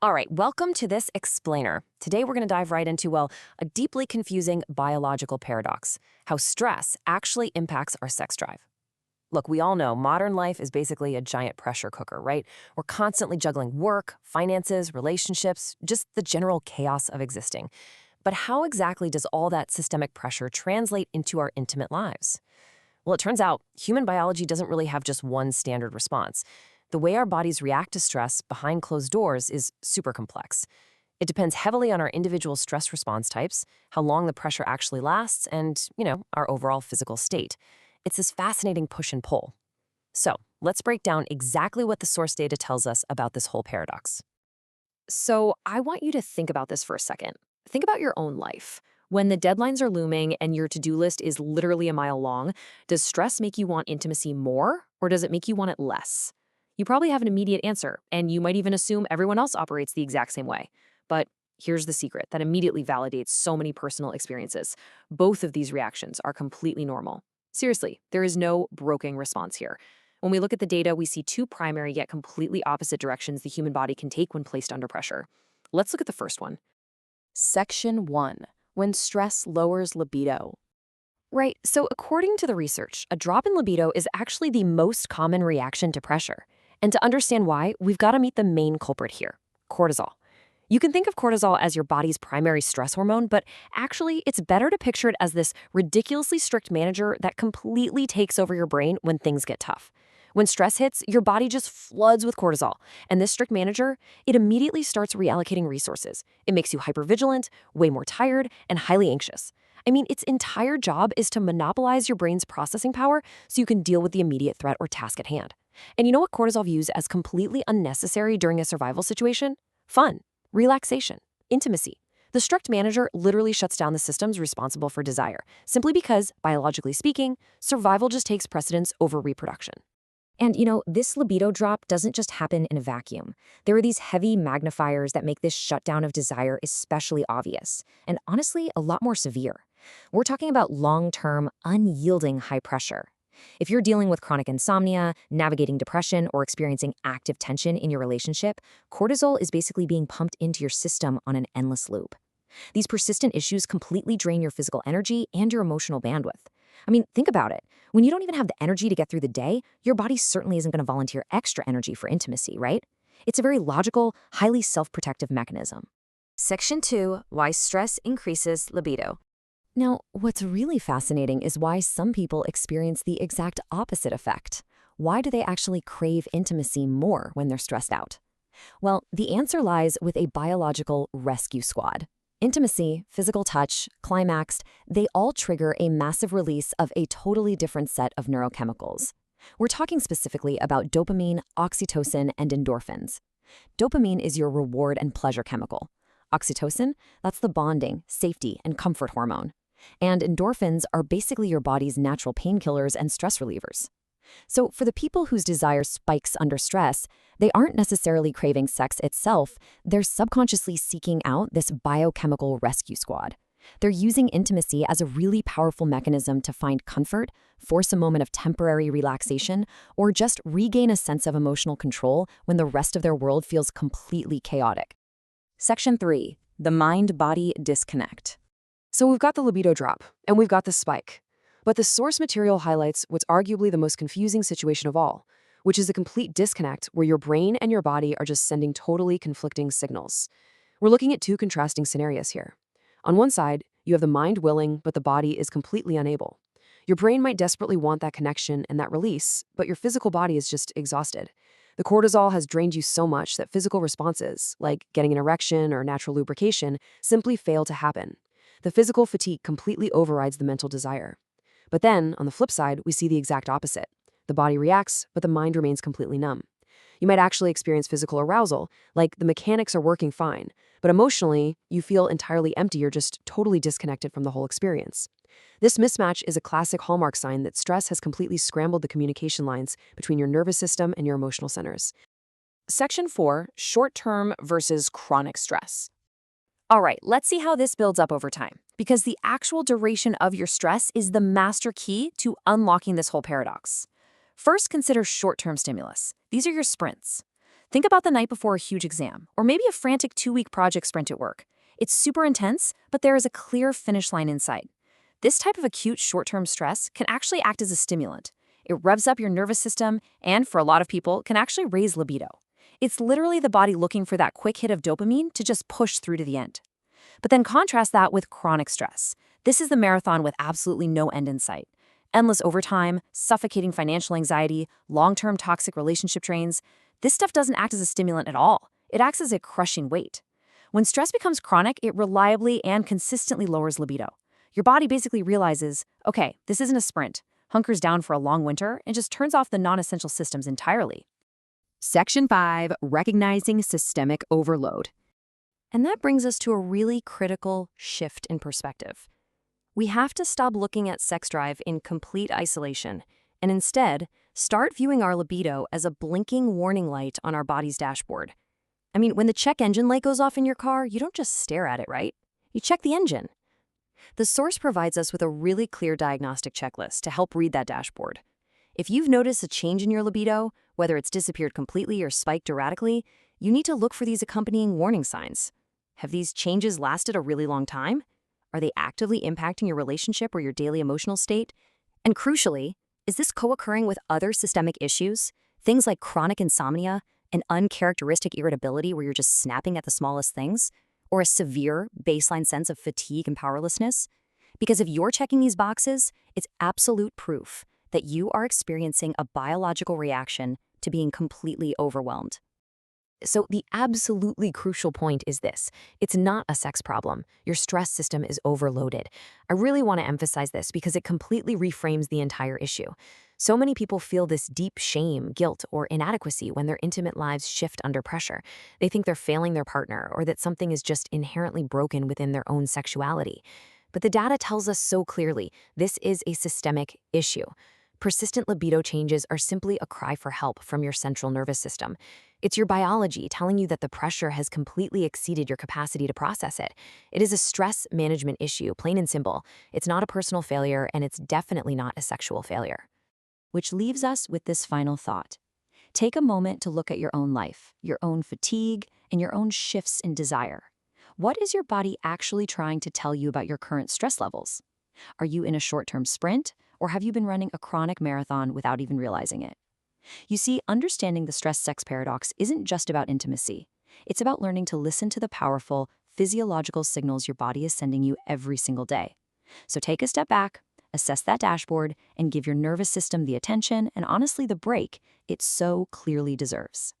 All right, welcome to this explainer. Today we're going to dive right into, well, a deeply confusing biological paradox, how stress actually impacts our sex drive. Look, we all know modern life is basically a giant pressure cooker, right? We're constantly juggling work, finances, relationships, just the general chaos of existing. But how exactly does all that systemic pressure translate into our intimate lives? Well, it turns out human biology doesn't really have just one standard response. The way our bodies react to stress behind closed doors is super complex. It depends heavily on our individual stress response types, how long the pressure actually lasts, and, our overall physical state. It's this fascinating push and pull. So, let's break down exactly what the source data tells us about this whole paradox. So I want you to think about this for a second. Think about your own life. When the deadlines are looming and your to-do list is literally a mile long, does stress make you want intimacy more or does it make you want it less? You probably have an immediate answer, and you might even assume everyone else operates the exact same way. But here's the secret that immediately validates so many personal experiences. Both of these reactions are completely normal. Seriously, there is no broken response here. When we look at the data, we see two primary yet completely opposite directions the human body can take when placed under pressure. Let's look at the first one. Section 1. When stress lowers libido. Right, so according to the research, a drop in libido is actually the most common reaction to pressure. And to understand why, we've got to meet the main culprit here, cortisol. You can think of cortisol as your body's primary stress hormone, but actually, it's better to picture it as this ridiculously strict manager that completely takes over your brain when things get tough. When stress hits, your body just floods with cortisol, and this strict manager, it immediately starts reallocating resources. It makes you hypervigilant, way more tired, and highly anxious. I mean, its entire job is to monopolize your brain's processing power so you can deal with the immediate threat or task at hand. And you know what cortisol views as completely unnecessary during a survival situation? Fun, relaxation, intimacy. The strict manager literally shuts down the systems responsible for desire, simply because, biologically speaking, survival just takes precedence over reproduction. And this libido drop doesn't just happen in a vacuum. There are these heavy magnifiers that make this shutdown of desire especially obvious, and honestly, a lot more severe. We're talking about long-term, unyielding high pressure. If you're dealing with chronic insomnia, navigating depression, or experiencing active tension in your relationship, cortisol is basically being pumped into your system on an endless loop. These persistent issues completely drain your physical energy and your emotional bandwidth. I mean, think about it. When you don't even have the energy to get through the day, your body certainly isn't going to volunteer extra energy for intimacy, right? It's a very logical, highly self-protective mechanism. Section 2, Why Stress Increases Libido. Now, what's really fascinating is why some people experience the exact opposite effect. Why do they actually crave intimacy more when they're stressed out? Well, the answer lies with a biological rescue squad. Intimacy, physical touch, climax, they all trigger a massive release of a totally different set of neurochemicals. We're talking specifically about dopamine, oxytocin, and endorphins. Dopamine is your reward and pleasure chemical. Oxytocin, that's the bonding, safety, and comfort hormone. And endorphins are basically your body's natural painkillers and stress relievers. So for the people whose desire spikes under stress, they aren't necessarily craving sex itself, they're subconsciously seeking out this biochemical rescue squad. They're using intimacy as a really powerful mechanism to find comfort, force a moment of temporary relaxation, or just regain a sense of emotional control when the rest of their world feels completely chaotic. Section 3. The mind-body disconnect. So we've got the libido drop, and we've got the spike. But the source material highlights what's arguably the most confusing situation of all, which is the complete disconnect where your brain and your body are just sending totally conflicting signals. We're looking at two contrasting scenarios here. On one side, you have the mind willing, but the body is completely unable. Your brain might desperately want that connection and that release, but your physical body is just exhausted. The cortisol has drained you so much that physical responses, like getting an erection or natural lubrication, simply fail to happen. The physical fatigue completely overrides the mental desire. But then, on the flip side, we see the exact opposite. The body reacts, but the mind remains completely numb. You might actually experience physical arousal, like the mechanics are working fine, but emotionally, you feel entirely empty. You're just totally disconnected from the whole experience. This mismatch is a classic hallmark sign that stress has completely scrambled the communication lines between your nervous system and your emotional centers. Section 4. Short-term versus chronic stress. All right, let's see how this builds up over time, because the actual duration of your stress is the master key to unlocking this whole paradox. First, consider short-term stimulus. These are your sprints. Think about the night before a huge exam, or maybe a frantic 2-week project sprint at work. It's super intense, but there is a clear finish line in sight. This type of acute short-term stress can actually act as a stimulant. It revs up your nervous system and, for a lot of people, can actually raise libido. It's literally the body looking for that quick hit of dopamine to just push through to the end. But then contrast that with chronic stress. This is the marathon with absolutely no end in sight. Endless overtime, suffocating financial anxiety, long-term toxic relationship drains. This stuff doesn't act as a stimulant at all. It acts as a crushing weight. When stress becomes chronic, it reliably and consistently lowers libido. Your body basically realizes, okay, this isn't a sprint, hunkers down for a long winter, and just turns off the non-essential systems entirely. Section 5, Recognizing Systemic Overload. And that brings us to a really critical shift in perspective. We have to stop looking at sex drive in complete isolation and instead start viewing our libido as a blinking warning light on our body's dashboard. I mean, when the check engine light goes off in your car, you don't just stare at it, right? You check the engine. The source provides us with a really clear diagnostic checklist to help read that dashboard. If you've noticed a change in your libido, whether it's disappeared completely or spiked erratically, you need to look for these accompanying warning signs. Have these changes lasted a really long time? Are they actively impacting your relationship or your daily emotional state? And crucially, is this co-occurring with other systemic issues? Things like chronic insomnia, an uncharacteristic irritability where you're just snapping at the smallest things, or a severe baseline sense of fatigue and powerlessness? Because if you're checking these boxes, it's absolute proof that you are experiencing a biological reaction to being completely overwhelmed. So the absolutely crucial point is this. It's not a sex problem. Your stress system is overloaded. I really want to emphasize this because it completely reframes the entire issue. So many people feel this deep shame, guilt, or inadequacy when their intimate lives shift under pressure. They think they're failing their partner or that something is just inherently broken within their own sexuality. But the data tells us so clearly this is a systemic issue. Persistent libido changes are simply a cry for help from your central nervous system. It's your biology telling you that the pressure has completely exceeded your capacity to process it. It is a stress management issue, plain and simple. It's not a personal failure, and it's definitely not a sexual failure. Which leaves us with this final thought. Take a moment to look at your own life, your own fatigue, and your own shifts in desire. What is your body actually trying to tell you about your current stress levels? Are you in a short-term sprint, or have you been running a chronic marathon without even realizing it? You see, understanding the stress-sex paradox isn't just about intimacy. It's about learning to listen to the powerful, physiological signals your body is sending you every single day. So take a step back, assess that dashboard, and give your nervous system the attention and honestly the break it so clearly deserves.